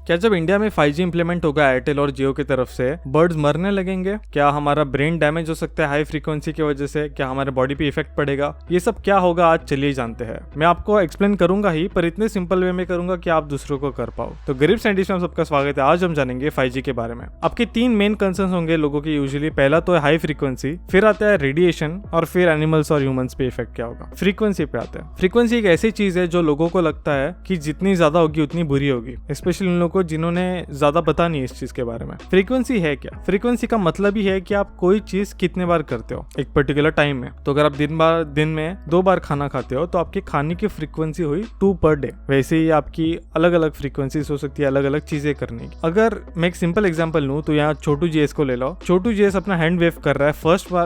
क्या जब इंडिया में 5G इंप्लीमेंट होगा एयरटेल और जियो की तरफ से बर्ड्स मरने लगेंगे? क्या हमारा ब्रेन डैमेज हो सकता है हाई फ्रीक्वेंसी की वजह से? क्या हमारे बॉडी पे इफेक्ट पड़ेगा? ये सब क्या होगा आज चलिए जानते हैं। मैं आपको एक्सप्लेन करूंगा ही, पर इतने सिंपल वे में करूंगा कि आप दूसरों को कर पाओ। तो गरीब साइंटिस्ट में सबका स्वागत है। आज हम जानेंगे 5G के बारे में। आपके 3 मेन कंसर्न होंगे लोगों के यूजुअली। पहला तो है हाई फ्रीक्वेंसी, फिर आता है रेडिएशन, और फिर एनिमल्स और ह्यूमंस पे इफेक्ट क्या होगा। फ्रीक्वेंसी पे आते हैं। फ्रीक्वेंसी एक ऐसी चीज है जो लोगों को लगता है कि जितनी ज्यादा होगी उतनी बुरी होगी, स्पेशली उन लोगों को जिन्होंने ज्यादा पता नहीं इस चीज के बारे में। फ्रीक्वेंसी है क्या? फ्रीक्वेंसी का मतलब ही है कि आप कोई चीज कितने बार करते हो एक पर्टिकुलर टाइम में। तो अगर आप दिन में 2 बार खाना खाते हो तो आपके खाने की फ्रीक्वेंसी हुई 2 पर डे। वैसे ही आपकी अलग अलग फ्रीक्वेंसीज हो सकती है अलग अलग चीजें करने की। अगर मैं एक सिंपल एग्जांपल लूं तो यहाँ छोटू जीएस को ले लो। छोटू जीएस अपना हैंड वेव कर रहा है।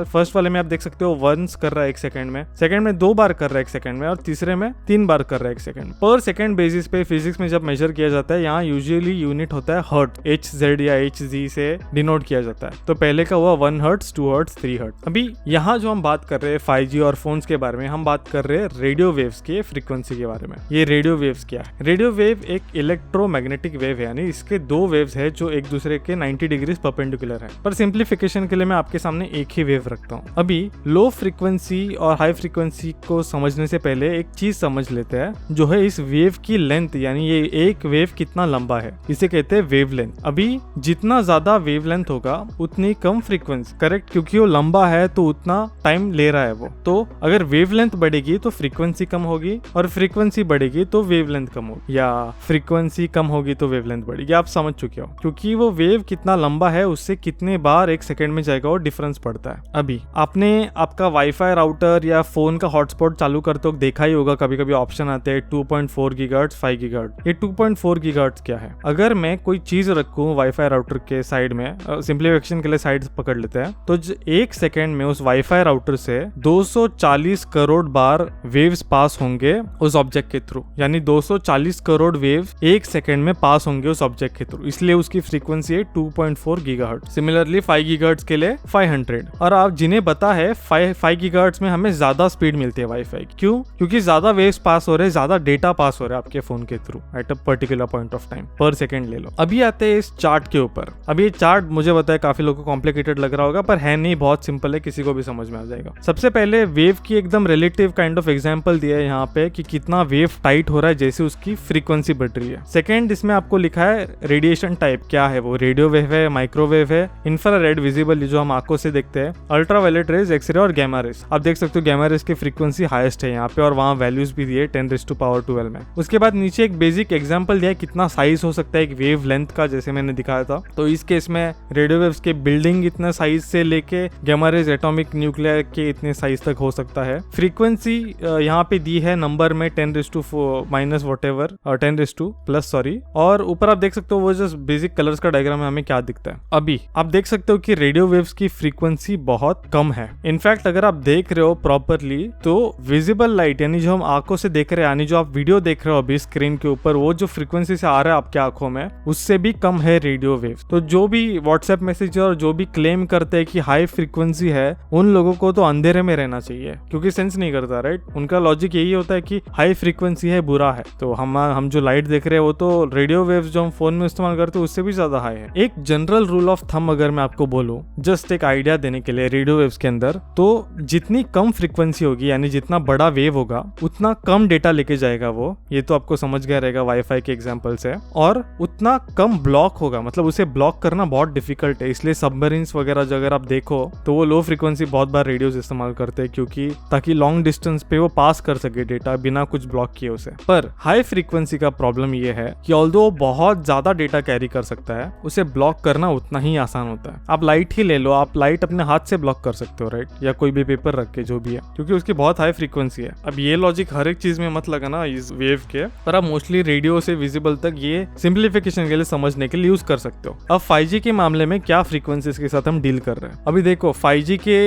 फर्स्ट वाले में आप देख सकते हो वंस कर रहा है 1 सेकंड में, सेकंड में 2 बार कर रहा है 1 सेकंड में, और तीसरे में 3 बार कर रहा है 1 सेकंड। पर सेकंड बेसिस पे फिजिक्स में जब मेजर किया जाता है, यहाँ यूजुअली यूनिट होता है हर्ट, HZ या HZ से डिनोट किया जाता है। तो पहले का हुआ 1 हर्ट्ज, 2 हर्ट्ज, 3 हर्ट्ज। अभी यहाँ जो हम बात कर रहे हैं 5G और फोन्स के बारे में, हम बात कर रहे हैं रेडियो वेव्स के फ्रीक्वेंसी के बारे में। ये रेडियो वेव्स क्या है? रेडियो वेव एक इलेक्ट्रोमैग्नेटिक वेव है, यानी इसके 2 वेव्स है जो एक दूसरे के 90 डिग्रीज परपेंडिकुलर है। पर सिंप्लीफिकेशन के लिए मैं आपके सामने एक ही वेव रखता हूँ। अभी लो फ्रीक्वेंसी और हाई फ्रीक्वेंसी को समझने से पहले एक चीज समझ लेते हैं, जो है इस वेव की लेंथ, यानी ये एक वेव कितना लंबा है, इसे कहते हैं वेवलेंथ। अभी जितना ज्यादा वेवलेंथ होगा उतनी कम फ्रीक्वेंसी, करेक्ट, क्योंकि वो लंबा है तो उतना टाइम ले रहा है वो। तो अगर वेवलेंथ बढ़ेगी तो फ्रीक्वेंसी कम होगी, और फ्रीक्वेंसी बढ़ेगी तो वेवलेंथ कम होगी, या फ्रीक्वेंसी कम होगी तो वेवलेंथ बढ़ेगी। आप समझ चुके हो, क्योंकि वो वेव कितना लंबा है उससे कितने बार 1 सेकंड में जाएगा और डिफरेंस पड़ता है। अभी आपने आपका वाईफाई राउटर या फोन का हॉटस्पॉट चालू करते वक्त देखा ही होगा, कभी कभी ऑप्शन आते हैं 2.4 गीगाहर्ट्ज, 5 गीगाहर्ट्ज। ये 2.4 गीगाहर्ट्ज क्या है? अगर मैं कोई चीज रखूं वाईफाई राउटर के साइड में, सिंप्लीफिकेशन के लिए साइड पकड़ लेते हैं, तो 1 सेकंड में उस वाईफाई राउटर से 240 करोड़ बार वेव्स पास होंगे उस ऑब्जेक्ट के थ्रू, यानी 240 करोड़ वेव 1 सेकंड में पास होंगे उस ऑब्जेक्ट के थ्रू, इसलिए उसकी फ्रीक्वेंसी है 2.4 गीगाहर्ट्ज। सिमिलरली 5 गीगाहर्ट्ज के लिए 500। और आप जिन्हें पता है 5 गीगाहर्ट्ज में हमें ज्यादा स्पीड मिलती है वाईफाई। क्यों? क्योंकि ज्यादा वेव्स पास हो रहे हैं, ज्यादा डेटा पास हो रहा है आपके फोन के through at a particular point of time, पर सेकंड ले लो। अभी आते हैं इस चार्ट के ऊपर। अभी ये चार्ट मुझे पता है काफी लोगों को कॉम्प्लिकेटेड लग रहा होगा, पर है नहीं, बहुत सिंपल है, किसी को भी समझ में आ जाएगा। सबसे पहले वेव की एकदम रिलेटिव काइंड ऑफ एग्जांपल दिया है यहाँ पे कि कितना वेव टाइट हो रहा है जैसे उसकी फ्रीक्वेंसी बढ़ रही है। सेकंड, इसमें आपको लिखा है रेडिएशन टाइप क्या है, वो रेडियो वेव है, माइक्रोवेव है, इंफ्रारेड विजिबल जो हम आंखों से देखते हैं, अल्ट्रावायलेट रेज, एक्सरे और गैमा रेज। आप देख सकते हो गैमा रेज की फ्रीक्वेंसी हाईएस्ट है यहाँ पे, और वहाँ वैल्यूज भी दिए 10⁻12 में। उसके बाद नीचे एक बेसिक एग्जांपल दिया है कितना साइज हो सकता है एक वेव लेंथ का, जैसे मैंने दिखाया था। तो इस केस में रेडियो वेव्स के बिल्डिंग इतने साइज से लेके गैमा रेज एटॉमिक न्यूक्लियर के इतने साइज तक हो सकता है। फ्रीक्वेंसी यहाँ पे दी है नंबर में 10⁻⁻, व्हाटएवर, 10⁻+, सॉरी। और ऊपर आप देख सकते हो वो जो बेसिक कलर्स का डायग्राम है हमें क्या दिखता है। अभी आप देख सकते हो कि रेडियो वेव्स की फ्रीक्वेंसी बहुत कम है। इनफैक्ट अगर आप देख रहे हो प्रॉपरली तो विजिबल लाइट, यानी जो हम आंखों से देख रहे हैं, यानी जो आप वीडियो देख रहे हो अभी स्क्रीन के ऊपर, वो जो फ्रीक्वेंसी से आ रहा है आपके आंखों में, उससे भी कम है रेडियो वेव। तो जो भी व्हाट्सएप मैसेज और जो भी क्लेम करते हैं कि हाई फ्रीक्वेंसी है, उन लोगों को तो अंधेरे में रहना चाहिए, क्योंकि सेंस नहीं करता, राइट। उनका लॉजिक यही होता है कि हाई फ्रीक्वेंसी है बुरा है। तो हम जो लाइट देख रहे हैं वो तो रेडियो वेव्स जो हम फोन में इस्तेमाल करते हैं उससे भी ज्यादा हाई है। एक जनरल रूल ऑफ थंब अगर मैं आपको बोलूं, जस्ट एक आइडिया देने के लिए, रेडियो वेव्स के अंदर तो जितनी कम फ्रीक्वेंसी होगी, यानी जितना बड़ा वेव होगा, उतना कम डेटा लेके जाएगा वो। ये तो आपको समझ गया रहेगा वाईफाई के एग्जांपल से। और उतना कम ब्लॉक होगा, मतलब उसे ब्लॉक करना बहुत डिफिकल्ट है। इसलिए सबमरीन्स वगैरह जो अगर आप देखो तो वो लो फ्रीक्वेंसी बहुत बार रेडियोस इस्तेमाल करते हैं, क्योंकि ताकि लॉन्ग डिस्टेंस पे वो पास कर सके डेटा बिना कुछ ब्लॉक किए उसे। पर हाई फ्रीक्वेंसी का प्रॉब्लम ये है कि ऑल्दो बहुत ज्यादा डेटा कैरी कर सकता है, उसे ब्लॉक करना उतना ही आसान होता है। आप लाइट ही ले लो, आप लाइट अपने हाथ से ब्लॉक कर सकते हो, राइट, या कोई भी पेपर रख के, जो भी है, क्योंकि उसकी बहुत हाई फ्रीक्वेंसी है। अब ये लॉजिक हर एक चीज में मत लगाना इस वेव के, पर आप मोस्टली रेडियो से विजिबल तक ये सिंप्लीफिकेशन के लिए समझने के लिए यूज कर सकते हो। अब 5G के मामले में क्या फ्रीक्वेंसीज के साथ हम डील कर रहे हैं? अभी देखो 5G के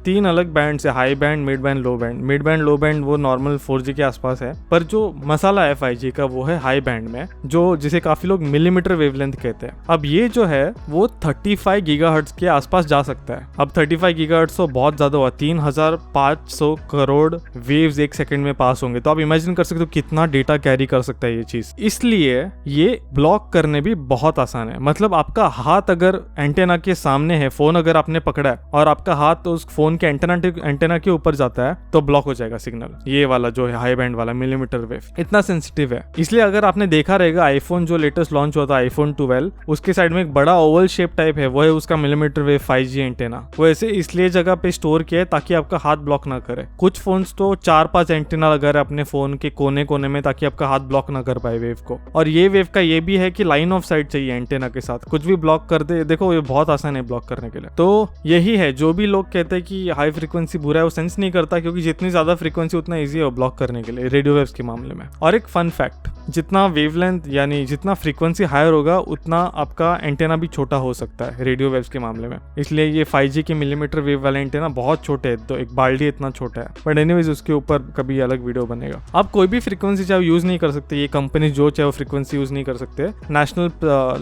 3 अलग बैंड है, हाई बैंड, मिड बैंड, लो बैंड। मिड बैंड, लो बैंड वो नॉर्मल 4G के आसपास है, पर जो मसाला है 5G का वो है हाई बैंड में, जो जिसे काफी लोग मिलीमीटर वेवलेंथ कहते हैं। अब ये जो है वो 35 गीगाहर्ट्ज के आसपास जा सकता है। अब 35 गीगाहर्ट्ज तो बहुत ज्यादा हुआ, 3500 करोड़ वेव्स 1 सेकंड में पास होंगे। तो आप इमेजिन कर सकते हो कितना डेटा कैरी कर सकता है ये चीज। इसलिए ये ये ब्लॉक करने भी बहुत आसान है। मतलब आपका हाथ अगर एंटेना के सामने है, फोन अगर आपने पकड़ा है और आपका हाथ उस फोन के एंटेना के ऊपर जाता है तो ब्लॉक हो जाएगा सिग्नल। ये वाला जो है हाई बैंड वाला मिलीमीटर वेव इतना सेंसिटिव है। इसलिए अगर आपने देखा रहेगा आईफोन जो लेटेस्ट लॉन्च हुआ था आईफोन 12, उसके साइड में एक बड़ा ओवल शेप टाइप है, वो है उसका मिलीमीटर वेव 5G एंटेना। वो ऐसे इसलिए जगह पे स्टोर किया है ताकि आपका हाथ ब्लॉक ना करे। कुछ फोन्स तो 4-5 एंटेना लगा रहे अपने फोन के कोने कोने में ताकि आपका हाथ ब्लॉक ना कर पाए वेव को। और ये वेव का ये भी है कि लाइन ऑफ साइट चाहिए एंटेना के साथ, कुछ भी ब्लॉक कर दे। देखो ये बहुत आसान है ब्लॉक करने के लिए। तो यही है, जो भी लोग कहते हैं कि हाई फ्रीक्वेंसी बुरा है, वो सेंस नहीं करता, क्योंकि जितनी ज्यादा फ्रीक्वेंसी उतना ईजी है ब्लॉक करने के लिए रेडियो वेव्स के मामले में। और एक फन फैक्ट, जितना वेवलेंथ यानी जितना फ्रीक्वेंसी हायर होगा उतना आपका एंटेना भी छोटा हो सकता है रेडियो वेव्स के मामले में। इसलिए ये 5G के मिलीमीटर वेव वाले एंटेना बहुत छोटे हैं, तो एक बाल्टी इतना छोटा है। बट एनीवेज उसके ऊपर कभी अलग वीडियो बनेगा। आप कोई भी फ्रीक्वेंसी चाहे यूज नहीं कर सकते, ये कंपनी जो चाहे वो फ्रीक्वेंसी यूज नहीं कर सकते। नेशनल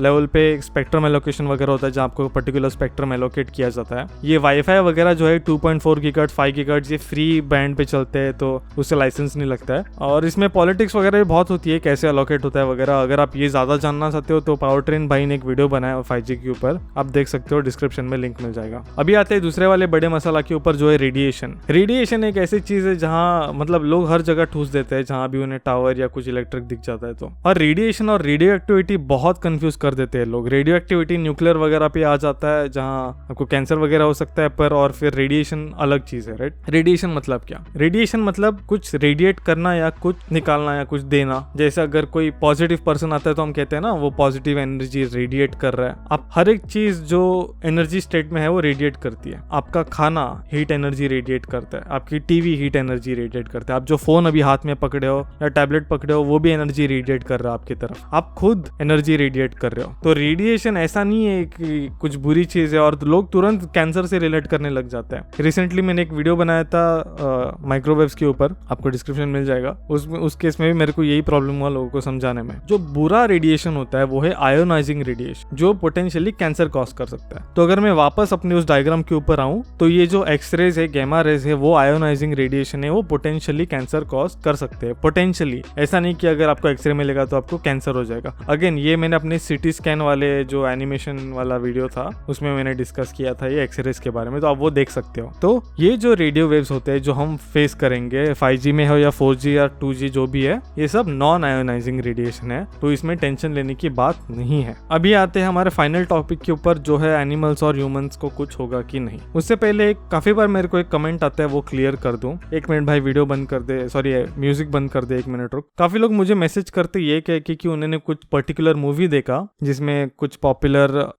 लेवल पे स्पेक्ट्रम एलोकेशन वगैरह होता है जहाँ आपको पर्टिकुलर स्पेक्ट्रम एलोकेट किया जाता है। ये वाईफाई वगैरह जो है 2.4 गीगाहर्ट्ज 5 गीगाहर्ट्ज ये फ्री बैंड पे चलते हैं, तो उससे लाइसेंस नहीं लगता है। और इसमें पॉलिटिक्स वगैरह भी बहुत होती है, कैसे अलोकेट होता है वगैरह। अगर आप ये ज्यादा जानना चाहते हो तो पावर ट्रेन भाई ने एक वीडियो बनाया है 5G के ऊपर, आप देख सकते हो, डिस्क्रिप्शन में लिंक मिल जाएगा। अभी आते हैं दूसरे वाले बड़े मसाला के ऊपर जो है रेडिएशन। रेडिएशन एक ऐसी चीज है जहाँ मतलब लोग हर जगह ठूस देते हैं जहाँ भी उन्हें टावर या कुछ इलेक्ट्रिक दिख जाता है तो। और रेडिएशन और रेडियो एक्टिविटी बहुत कंफ्यूज कर देते हैं लोग। रेडियो एक्टिविटी न्यूक्लियर वगैरह पे आ जाता है जहाँ आपको कैंसर वगैरह हो सकता है पर, और फिर रेडिएशन अलग चीज है, राइट। रेडिएशन मतलब क्या? रेडिएशन मतलब कुछ रेडिएट करना या कुछ निकालना या कुछ देना। जैसे अगर कोई पॉजिटिव पर्सन आता है तो हम कहते हैं ना वो पॉजिटिव एनर्जी रेडिएट कर रहा है। आप हर एक चीज जो एनर्जी स्टेट में है वो रेडिएट करती है। आपका खाना हीट एनर्जी रेडिएट करता है, आपकी टीवी हीट एनर्जी रेडिएट करता है, आप जो फोन अभी हाथ में पकड़े हो या टैबलेट पकड़े हो वो भी एनर्जी रेडिएट कर रहा है आपकी तरफ, आप खुद एनर्जी रेडिएट कर रहे हो। तो रेडिएशन ऐसा नहीं है कि कुछ बुरी चीज है और लोग तुरंत कैंसर से रिलेट करने लग जाते हैं। रिसेंटली मैंने एक वीडियो बनाया था माइक्रोवेव्स के ऊपर, आपको डिस्क्रिप्शन मिल जाएगा। उस केस में भी मेरे को यही प्रॉब्लम हुआ लोगों को समझाने में। जो बुरा रेडिएशन होता है वो है आयोनाइजिंग रेडिएशन, जो पोटेंशियली कैंसर कॉज कर सकता है। तो अगर मैं वापस अपने उस डायग्राम के ऊपर आऊं तो ये जो एक्सरेज है, गैमा रेज है, वो आयोनाइजिंग रेडिएशन है, वो पोटेंशियली कैंसर कॉज कर सकते हैं। पोटेंशियली, ऐसा नहीं कि अगर आपको एक्सरे मिलेगा तो आपको कैंसर हो जाएगा। अगेन ये मैंने अपने सिटी स्कैन वाले जो एनिमेशन वाला वीडियो था उसमें मैंने डिस्कस किया था ये एक्सरेज के बारे में, तो आप वो देख सकते हो। तो ये जो रेडियो वेव्स होते हैं जो हम फेस करेंगे 5G में हो या 4G या 2G जो भी है, ये सब नॉन आयोनाइजिंग रेडिएशन है, तो इसमें टेंशन लेने की बात नहीं है। अभी आते हैं हमारे फाइनल टॉपिक के ऊपर जो है एनिमल्स और ह्यूमंस को कुछ होगा कि नहीं। उससे पहले काफी बार मेरे को एक कमेंट आता है वो क्लियर कर दूं। 1 मिनट भाई वीडियो बंद कर दे, सॉरी म्यूजिक बंद कर दे, 1 मिनट रुक। काफी लोग मुझे मैसेज करते ये कह के कि उन्होंने कुछ पर्टिकुलर मूवी देखा जिसमें कुछ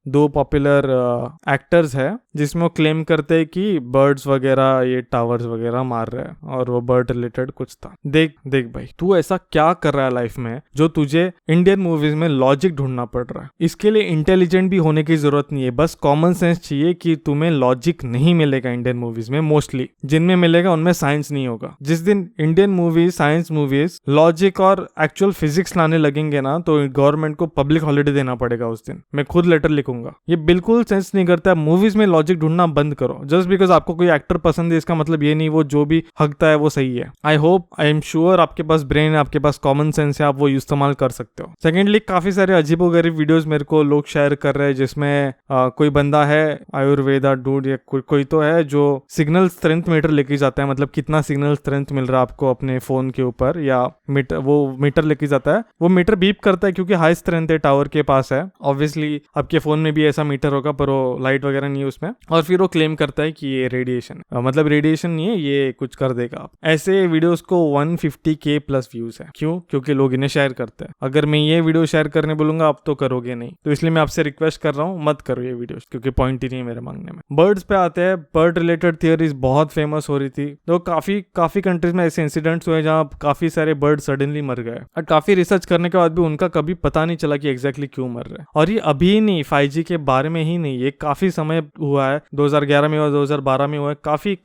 दो पॉपुलर एक्टर्स है जिसमें वो क्लेम करते हैं कि बर्ड्स वगैरह ये टावर्स वगैरह मार रहे हैं और वो बर्ड रिलेटेड कुछ था। देख भाई, तू ऐसा क्या कर रहा है लाइफ में जो तुझे इंडियन मूवीज में लॉजिक ढूंढना पड़ रहा है? इसके लिए इंटेलिजेंट भी होने की जरूरत नहीं है, बस कॉमन सेंस चाहिए कि तुम्हें लॉजिक नहीं मिलेगा इंडियन मूवीज में। मोस्टली जिनमें मिलेगा उनमें साइंस नहीं होगा। जिस दिन Indian movies, science movies logic और एक्चुअल फिजिक्स लाने लगेंगे ना तो गवर्नमेंट को पब्लिक हॉलिडे देना पड़ेगा उस दिन। मैं खुद लेटर लिखूंगा। ये बिल्कुल सेंस नहीं करता है। मूवीज में लॉजिक ढूंढना बंद करो। जस्ट बिकॉज आपको कोई एक्टर पसंद है इसका मतलब ये नहीं वो जो भी हकता है वो सही है। आई एम श्योर आपके पास ब्रेन है, आपके पास कॉमन सेंस है, आप वो इस्तेमाल कर सकते हो। सेकेंडली, काफी सारे अजीबोगरीब वीडियोस मेरे को लोग शेयर कर रहे हैं जिसमें कोई बंदा है आयुर्वेदा डूड या कोई तो है जो सिग्नल स्ट्रेंथ मीटर लेके जाता है, मतलब कितना सिग्नल स्ट्रेंथ मिल रहा है आपको अपने फोन के ऊपर, या वो मीटर लेके जाता है। वो मीटर बीप करता है क्योंकि हाई स्ट्रेंथ है, टावर के पास है। ऑब्वियसली आपके फोन में भी ऐसा मीटर होगा पर वो लाइट वगैरह नहीं है उसमें। और फिर वो क्लेम करता है कि ये रेडिएशन मतलब रेडिएशन नहीं है, ये कुछ कर देगा। ऐसे वीडियोस को 150K प्लस व्यूज है। क्यों? क्योंकि लोग इन्हें शेयर करते हैं। अगर मैं ये वीडियो शेयर करने बोलूंगा आप तो करोगे नहीं, तो इसलिए मैं आपसे रिक्वेस्ट कर रहा हूँ मत करो ये वीडियोस, क्योंकि पॉइंट ही नहीं है मेरे मांगने में। बर्ड्स पे आते हैं। बर्ड रिलेटेड थियरीज बहुत फेमस हो रही थी, तो काफी कंट्रीज में ऐसे इंसिडेंट्स हुए जहाँ काफी सारे बर्ड सडनली मर गए और काफी रिसर्च करने के बाद भी उनका कभी पता नहीं चला कि एग्जैक्टली क्यों मर रहे हैं। और ये अभी नहीं, 5G के बारे में ही नहीं, ये काफी समय हुआ है। 2011 में हुआ, 2012 में हुआ है,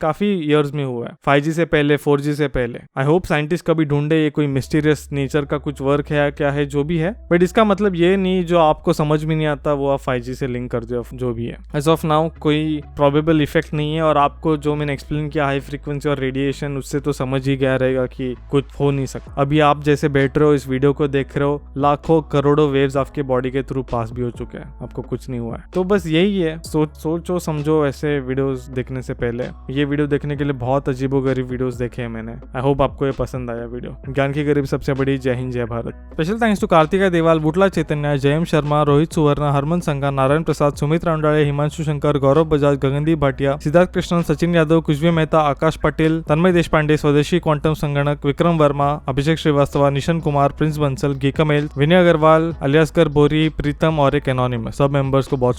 काफी ईयर्स में हुआ है। 5G से पहले, 4G से पहले। आई होप साइंटिस्ट कभी ढूंढे ये कोई मिस्टीरियस नेचर का कुछ वर्क है क्या है जो भी है, बट इसका मतलब ये नहीं जो आपको समझ में नहीं आता वो आप 5G से लिंक कर दो जो भी है। एज ऑफ नाउ कोई प्रोबेबल इफेक्ट नहीं है। और आपको जो मैंने एक्सप्लेन किया हाई फ्रीक्वेंसी और रेडिएशन, उससे तो समझ ही गया रहेगा कि कुछ हो नहीं सकता। अभी आप जैसे बैठ रहे हो इस वीडियो को देख रहे हो, लाखों करोड़ों वेव्स आपके बॉडी के थ्रू पास भी हो चुके हैं, आपको कुछ नहीं हुआ है। तो बस यही है, सोचो समझो ऐसे वीडियोस देखने से पहले। ये वीडियो देखने के लिए बहुत अजीबोगरीब वीडियोस देखे हैं मैंने। आई होप आपको ये पसंद आया वीडियो। ज्ञान की गरीब सबसे बड़ी। जय हिंद, जय Bharat. Special thanks to Kartika Dewal, Butla चैतन्य, जयम शर्मा, रोहित सुवर्णा, हरमन संघा, नारायण प्रसाद, सुमित राउंडाळे, हिमांशु शंकर, गौरव बजाज, गगनदीप भाटिया, सिद्धार्थ कृष्णन, सचिन यादव, कुशवी मेहता, आकाश पाटिल, तन्मय देशपांडे, स्वदेशी क्वांटम संगणक, विक्रम वर्मा, अभिषेक श्रीवास्तव, निशन कुमार, प्रिंस बंसल, गीकमेल, विनय अग्रवाल, अलियासकर बोरी, प्रीतम और एक एनोनिमस। सब मेंबर्स को बहुत